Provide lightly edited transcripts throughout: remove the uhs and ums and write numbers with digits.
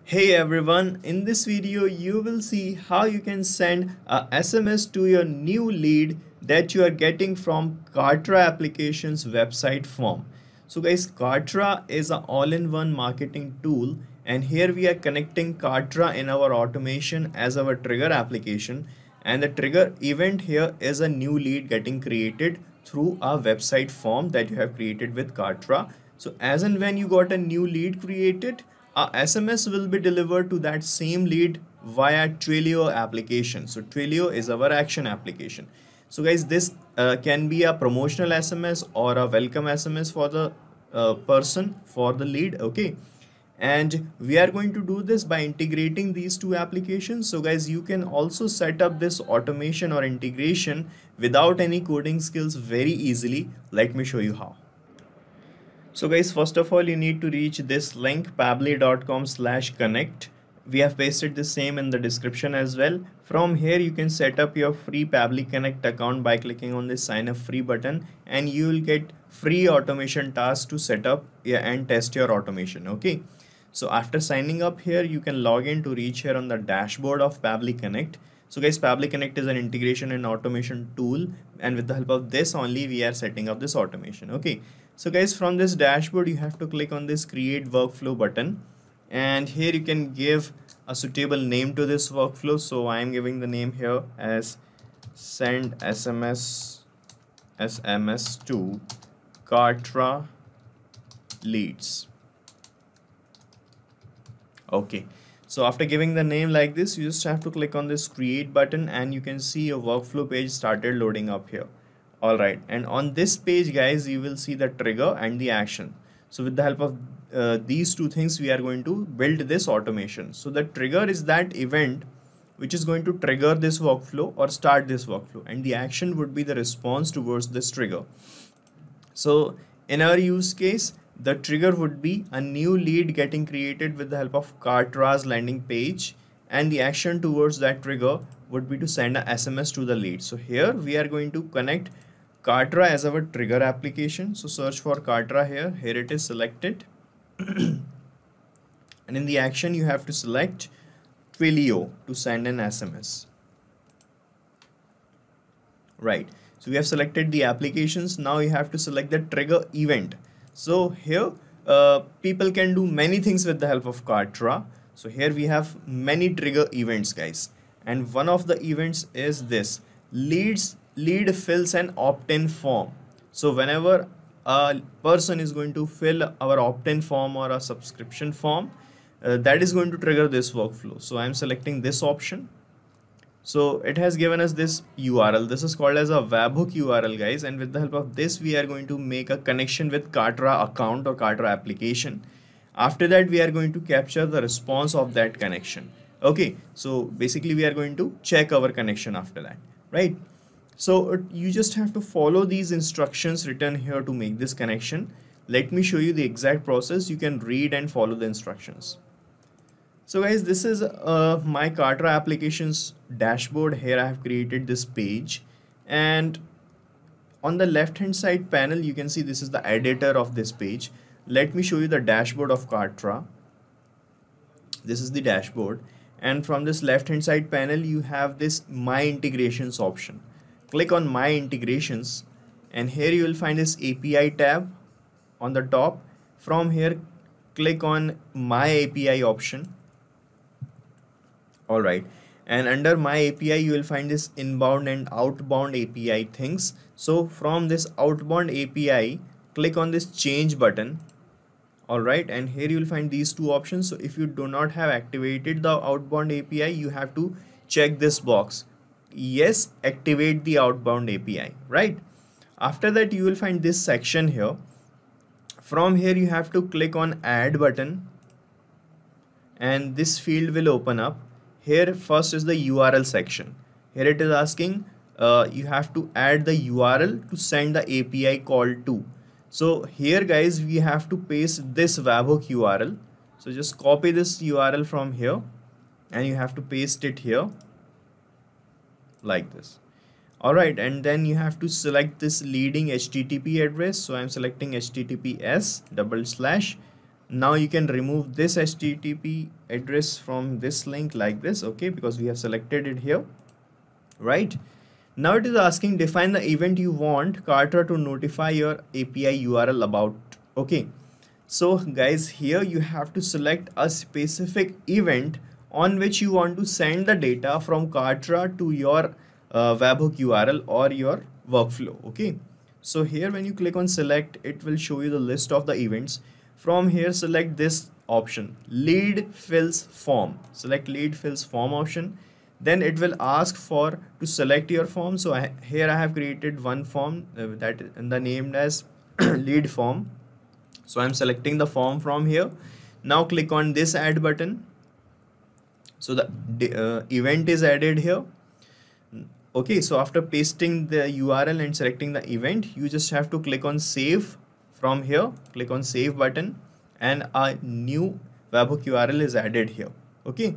Hey everyone, in this video you will see how you can send a SMS to your new lead that you are getting from Kartra application's website form. So guys, Kartra is an all-in-one marketing tool, and here we are connecting Kartra in our automation as our trigger application, and the trigger event here is a new lead getting created through a website form that you have created with Kartra. So as and when you got a new lead created, a SMS will be delivered to that same lead via Twilio application. So Twilio is our action application. So guys, this can be a promotional SMS or a welcome SMS for the person, for the lead. Okay, and we are going to do this by integrating these two applications. So guys, you can also set up this automation or integration without any coding skills very easily. Let me show you how. So guys, first of all, you need to reach this link pabbly.com/connect. We have pasted the same in the description as well. From here, you can set up your free Pabbly Connect account by clicking on this sign up free button, and you will get free automation tasks to set up and test your automation. Okay. So after signing up here, you can log in to reach here on the dashboard of Pabbly Connect. So guys, Pabbly Connect is an integration and automation tool, and with the help of this only we are setting up this automation. Okay. So guys, from this dashboard you have to click on this create workflow button, and here you can give a suitable name to this workflow. So I am giving the name here as send SMS to Kartra leads. Okay, so after giving the name like this, you just have to click on this create button, and you can see your workflow page started loading up here. All right, and on this page guys, you will see the trigger and the action. So with the help of these two things, we are going to build this automation. So the trigger is that event which is going to trigger this workflow or start this workflow, and the action would be the response towards this trigger. So in our use case, the trigger would be a new lead getting created with the help of Kartra's landing page, and the action towards that trigger would be to send a SMS to the lead. So here we are going to connect Kartra as our trigger application. So search for Kartra here. Here it is selected. And in the action, you have to select Twilio to send an SMS. Right. So we have selected the applications. Now you have to select the trigger event. So here people can do many things with the help of Kartra. So here we have many trigger events guys. And one of the events is this lead fills an opt-in form. So whenever a person is going to fill our opt-in form or a subscription form, that is going to trigger this workflow. So I'm selecting this option. So it has given us this URL. This is called as a webhook URL guys, and with the help of this we are going to make a connection with Kartra account or Kartra application. After that we are going to capture the response of that connection. Okay, so basically we are going to check our connection after that, right? So you just have to follow these instructions written here to make this connection. Let me show you the exact process. You can read and follow the instructions. So guys, this is my Kartra applications dashboard. Here I have created this page, and on the left hand side panel you can see this is the editor of this page. Let me show you the dashboard of Kartra. This is the dashboard, and from this left hand side panel you have this my integrations option. Click on my integrations, and here you will find this API tab on the top. From here click on my API option. All right, and under my API you will find this inbound and outbound API things. So from this outbound API, click on this change button. All right, and here you will find these two options. So if you do not have activated the outbound API, you have to check this box, yes, activate the outbound API, right? After that you will find this section here. From here you have to click on add button, and this field will open up. Here first is the URL section. Here it is asking you have to add the URL to send the API call to. So here guys, we have to paste this webhook URL. So just copy this URL from here, and you have to paste it here like this. Alright, and then you have to select this leading HTTP address. So I'm selecting HTTPS /. Now you can remove this HTTP address from this link like this, okay, because we have selected it here, right? Now it is asking define the event you want Kartra to notify your API URL about, okay. So guys, here you have to select a specific event on which you want to send the data from Kartra to your webhook URL or your workflow, okay. So here when you click on select, it will show you the list of the events. From here select this option, lead fills form. Select lead fills form option. Then it will ask for to select your form. So here I have created one form that and the named as lead form. So I'm selecting the form from here. Now click on this add button. So the event is added here. Okay, so after pasting the URL and selecting the event, you just have to click on save. From here click on save button and a new webhook URL is added here, okay.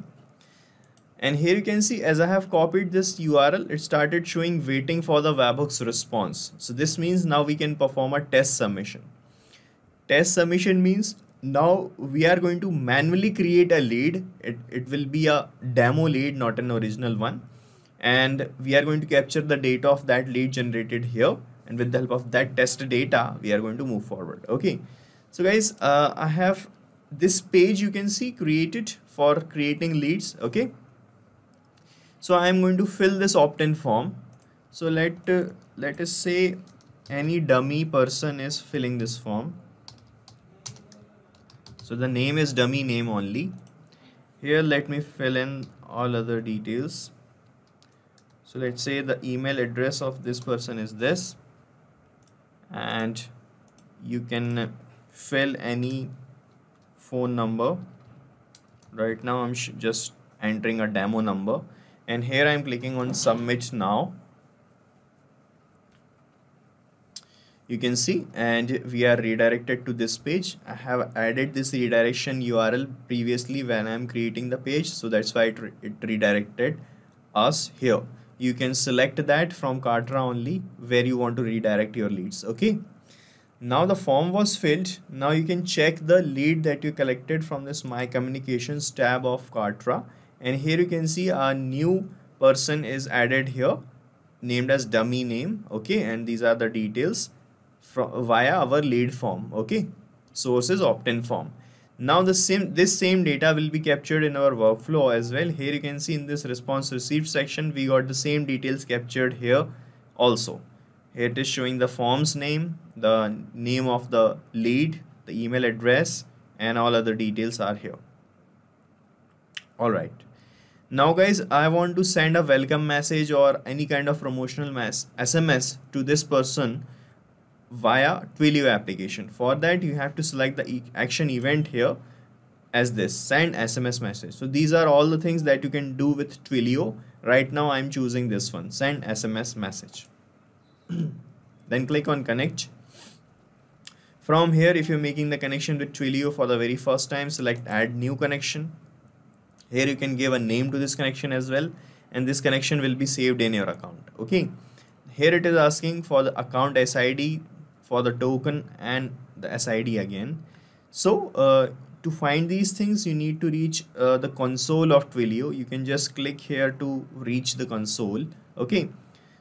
And here you can see as I have copied this URL, it started showing waiting for the webhook's response. So this means now we can perform a test submission. Test submission means now we are going to manually create a lead. It will be a demo lead, not an original one, and we are going to capture the data of that lead generated here, and with the help of that test data we are going to move forward, okay. So guys, I have this page you can see created for creating leads, okay. So I am going to fill this opt-in form. So let us say any dummy person is filling this form. So the name is dummy name only. Here let me fill in all other details. So let's say the email address of this person is this, and you can fill any phone number. Right now I'm just entering a demo number, and here I'm clicking on submit now. You can see, and we are redirected to this page. I have added this redirection URL previously when I'm creating the page, so that's why it redirected us here. You can select that from Kartra only where you want to redirect your leads, okay. Now the form was filled. Now you can check the lead that you collected from this My Communications tab of Kartra, and here you can see a new person is added here named as dummy name, okay, and these are the details from via our lead form, okay. Source is opt-in form. Now this same data will be captured in our workflow as well. Here you can see in this response received section we got the same details captured here also. Here it is showing the form's name, the name of the lead, the email address, and all other details are here. Alright. Now guys, I want to send a welcome message or any kind of promotional SMS to this person via Twilio application. For that you have to select the action event here as this send SMS message. So these are all the things that you can do with Twilio. Right now I'm choosing this one, send SMS message. Then click on connect. From here, if you're making the connection with Twilio for the very first time, select add new connection. Here you can give a name to this connection as well, and this connection will be saved in your account, okay. Here it is asking for the account SID for the token and the SID again. So to find these things you need to reach the console of Twilio. You can just click here to reach the console, okay.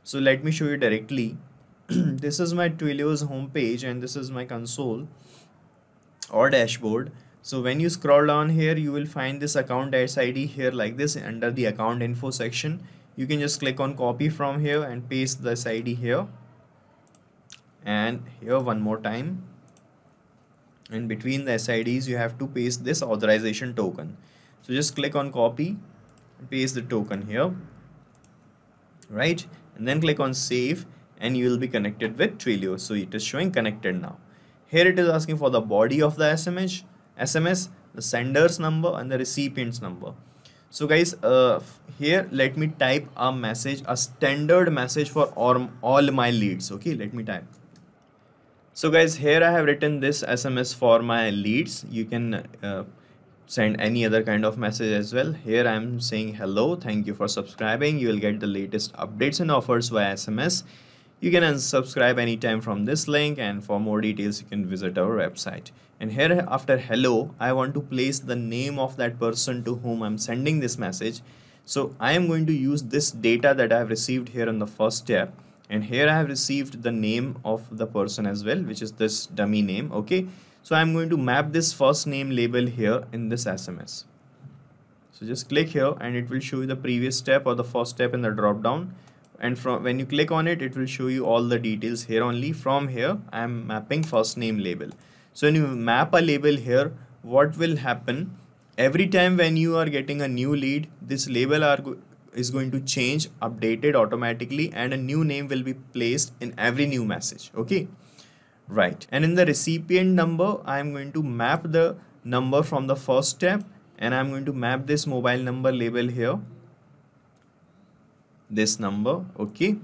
So let me show you directly. This is my Twilio's homepage and this is my console or dashboard. So when you scroll down here, you will find this account SID here like this under the account info section. You can just click on copy from here and paste the SID here, and here one more time. In between the SIDs you have to paste this authorization token. So just click on copy and paste the token here, right, and then click on save and you will be connected with Twilio. So it is showing connected now. Here it is asking for the body of the SMS, the sender's number and the recipient's number. So guys, here let me type a message, a standard message for all my leads, okay. Let me type. So guys, here I have written this SMS for my leads. You can send any other kind of message as well. Here I am saying hello, thank you for subscribing, you will get the latest updates and offers via SMS. You can unsubscribe anytime from this link, and for more details you can visit our website. And here after hello, I want to place the name of that person to whom I'm sending this message. So I am going to use this data that I have received here in the first step, and here I have received the name of the person as well, which is this dummy name. Okay, so I'm going to map this first name label here in this SMS. So just click here and it will show you the previous step or the first step in the drop down, and from when you click on it, it will show you all the details here. Only from here I am mapping first name label. So when you map a label here, what will happen every time when you are getting a new lead, this label is going to change, updated automatically, and a new name will be placed in every new message. Okay, right. And in the recipient number, I am going to map the number from the first step, and I'm going to map this mobile number label here, this number. Okay,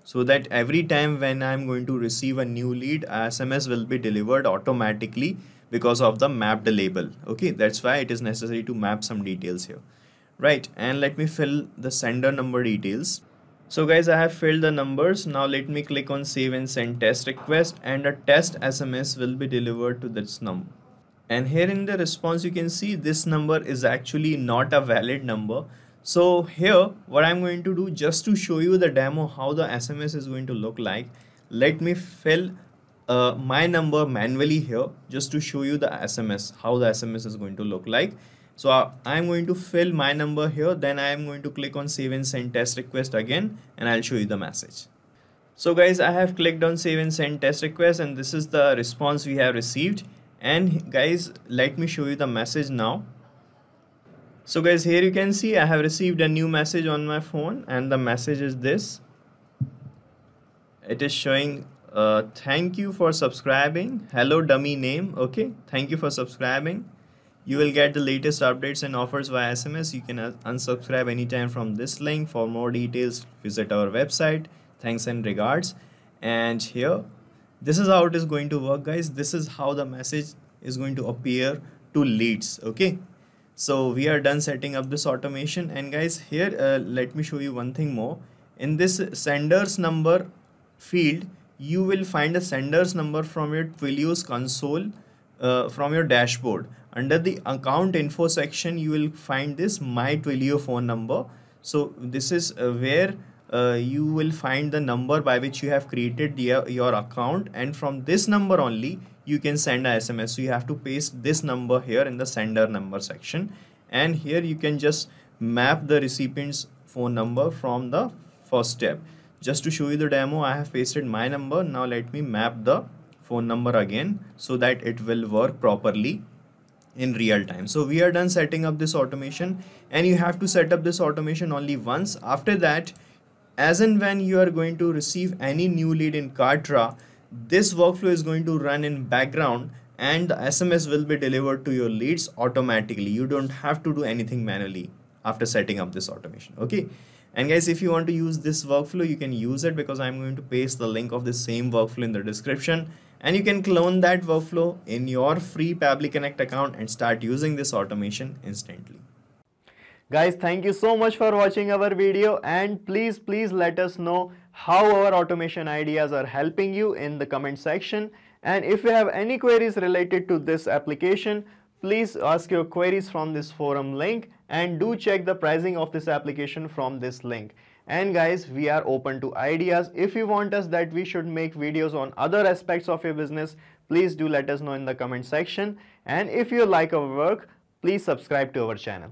so that every time when I'm going to receive a new lead, SMS will be delivered automatically because of the mapped label. Okay, that's why it is necessary to map some details here, right? And let me fill the sender number details. So guys, I have filled the numbers. Now let me click on save and send test request, and a test SMS will be delivered to this number. And here in the response you can see this number is actually not a valid number. So here what I'm going to do, just to show you the demo how the SMS is going to look like, let me fill my number manually here, just to show you the SMS, how the SMS is going to look like. So I'm going to fill my number here, then I am going to click on save and send test request again, and I'll show you the message. So guys, I have clicked on save and send test request, and this is the response we have received. And guys, let me show you the message now. So guys, here you can see I have received a new message on my phone, and the message is this. It is showing thank you for subscribing, hello dummy name. Okay, thank you for subscribing. You will get the latest updates and offers via SMS. You can unsubscribe anytime from this link. For more details, visit our website. Thanks and regards. And here, this is how it is going to work, guys. This is how the message is going to appear to leads. Okay, so we are done setting up this automation. And guys, here let me show you one thing more. In this sender's number field, you will find a sender's number from your Twilio's console, from your dashboard. Under the account info section, you will find this my Twilio phone number. So this is where you will find the number by which you have created your account, and from this number only you can send a SMS. So you have to paste this number here in the sender number section, and here you can just map the recipient's phone number from the first step. Just to show you the demo, I have pasted my number. Now let me map the phone number again so that it will work properly in real time. So we are done setting up this automation, and you have to set up this automation only once. After that, as and when you are going to receive any new lead in Kartra, this workflow is going to run in background, and the SMS will be delivered to your leads automatically. You don't have to do anything manually after setting up this automation. Okay, and guys, if you want to use this workflow, you can use it, because I'm going to paste the link of the same workflow in the description, and you can clone that workflow in your free Pabbly Connect account and start using this automation instantly. Guys, thank you so much for watching our video, and please let us know how our automation ideas are helping you in the comment section. And if you have any queries related to this application, please ask your queries from this forum link, and do check the pricing of this application from this link. And guys, we are open to ideas. If you want us that we should make videos on other aspects of your business, please do let us know in the comment section. And if you like our work, please subscribe to our channel.